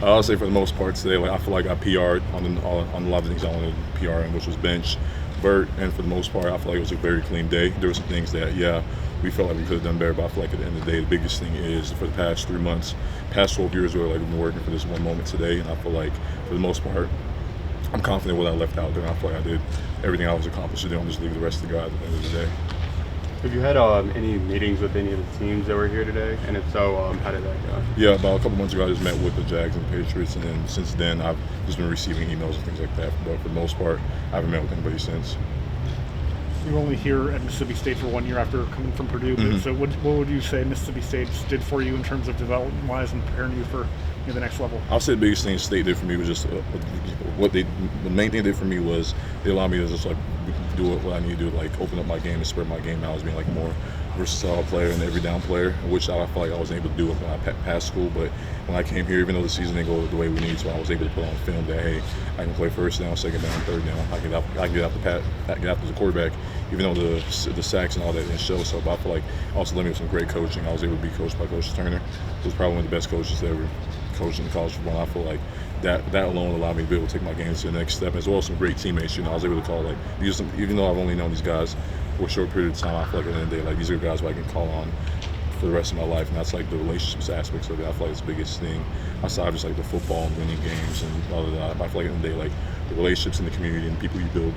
I'll say for the most part today, like I feel like I PR'd on a lot of things I wanted to PR in, which was bench, vert, and for the most part, I feel like it was a very clean day. There were some things that, yeah, we felt like we could have done better, but I feel like at the end of the day, the biggest thing is for the past 3 months, past 12 years, we've been working for this one moment today, and I feel like for the most part, I'm confident what I left out there, and I feel like I did everything I was accomplished today. I'm just leave the rest of the guys at the end of the day. Have you had any meetings with any of the teams that were here today? And if so, how did that go? Yeah, about a couple months ago, I just met with the Jags and the Patriots, and then since then, I've just been receiving emails and things like that. But for the most part, I haven't met with anybody since. You were only here at Mississippi State for 1 year after coming from Purdue. Mm-hmm. So what would you say Mississippi State did for you in terms of development-wise and preparing you for the next level? I'll say the biggest thing State did for me was just the main thing they did for me was they allowed me to just like do what I need to do, like open up my game and spread my game out as being like a more versatile player and every down player, which I feel like I wasn't able to do when I passed school. But when I came here, even though the season didn't go the way we needed to, I was able to put on film that, hey, I can play first down, second down, third down. I can get out the quarterback, even though the sacks and all that didn't show. So, but I feel like also led me with some great coaching. I was able to be coached by Coach Turner, who's probably one of the best coaches that ever coached in the college football. I feel like that alone allowed me to be able to take my game to the next step, as well as some great teammates. I was able to call, like, even though I've only known these guys for a short period of time, I feel like at the end of the day, like, these are guys who I can call on for the rest of my life, and that's like the relationships aspects of it. I feel like it's the biggest thing aside just like the football and winning games and all of that. I feel like at the end of the day, like the relationships in the community and people you build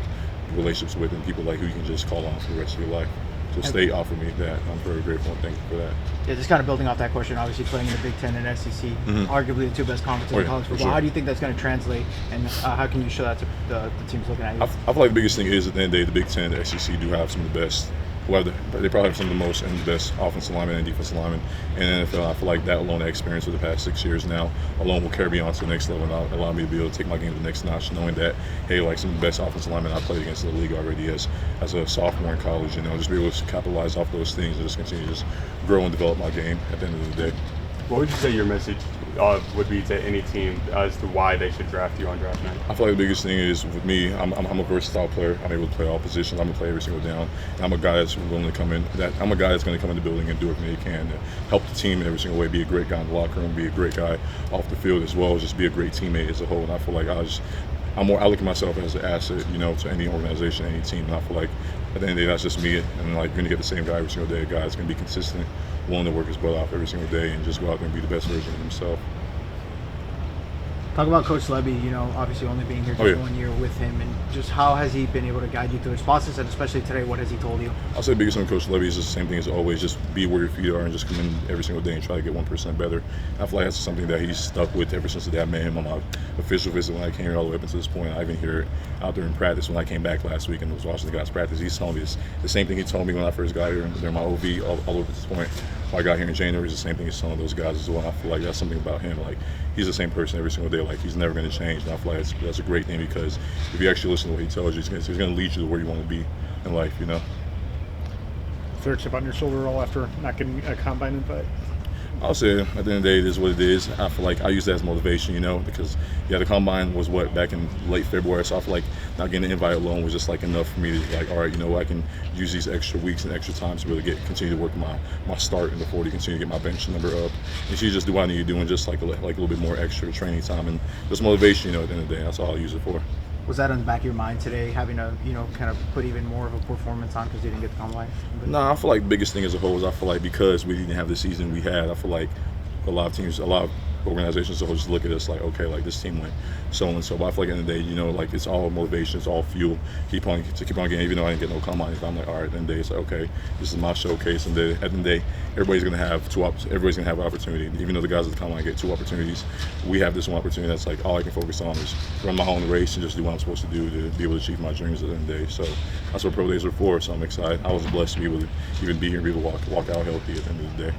relationships with and people like who you can just call on for the rest of your life. So State offered me that. I'm very grateful and thankful for that. Yeah, just kind of building off that question, obviously playing in the Big Ten and SEC, arguably the two best conferences in college football. Sure. How do you think that's going to translate, and how can you show that to the teams looking at you? I feel like the biggest thing is at the end of the day, the Big Ten and the SEC do have some of the best. They probably have some of the most and the best offensive linemen and defensive linemen in the NFL. I feel like that alone, the experience of the past 6 years now, alone will carry me on to the next level and allow me to be able to take my game to the next notch, knowing that, hey, like some of the best offensive linemen I played against in the league already as a sophomore in college, just be able to capitalize off those things and just continue to just grow and develop my game at the end of the day. What would you say your message would be to any team as to why they should draft you on draft night? I feel like the biggest thing is with me, I'm a versatile player. I'm able to play all positions. I'm going to play every single down. And I'm a guy that's willing to come in. I'm a guy that's going to come in the building and do everything he can to help the team in every single way. Be a great guy in the locker room. Be a great guy off the field as well. Just be a great teammate as a whole. And I feel like I look at myself as an asset, to any organization, any team. And I feel like at the end of the day, that's just me. And like you're going to get the same guy every single day. A guy that's going to be consistent, willing to work his butt off every single day, and just go out there and be the best version of himself. Talk about Coach Lebby, obviously only being here just 1 year with him, and just how has he been able to guide you through his process, and especially today, what has he told you? I'll say the biggest thing with Coach Lebby is just the same thing as always, just be where your feet are and just come in every single day and try to get 1% better. I feel like that's something that he's stuck with ever since the day I met him on my official visit when I came here all the way up until this point. I even hear it out there in practice when I came back last week and was watching the guys practice. He's telling me the same thing he told me when I first got here during my OV all the way up to this point. When I got here in January, it's the same thing he's telling those guys as well. I feel like that's something about him. Like, he's the same person every single day. Like, he's never going to change. And I feel like that's a great thing, because if you actually listen to what he tells you, he's going to lead you to where you want to be in life, Is there a chip on your shoulder at all after not getting a combine invite? I'll say at the end of the day, it is what it is. I feel like I use that as motivation, because the combine was back in late February, so I feel like not getting the invite alone was just like enough for me to be like, all right, I can use these extra weeks and extra times to really continue to work my start in the 40, continue to get my bench number up, and just do what I need to do, and just like a little bit more extra training time and just motivation, at the end of the day. That's all I'll use it for. Was that on the back of your mind today, having to, kind of put even more of a performance on because you didn't get the combine? No, I feel like the biggest thing as a whole is I feel like because we didn't have the season we had, I feel like a lot of organizations will just look at us like, okay, like this team went so and so. But I feel like at the end of the day, like it's all motivation, it's all fuel. Keep on getting, even though I didn't get no combine. I'm like, all right, at the end of the day, it's like, okay, this is my showcase. And then at the end of the day, everybody's gonna have an opportunity. Even though the guys at the combine get 2 opportunities, we have this one opportunity that's like all I can focus on is run my own race and just do what I'm supposed to do to be able to achieve my dreams at the end of the day. So that's what pro days are for. So I'm excited. I was blessed to be able to even be here and be able to walk out healthy at the end of the day.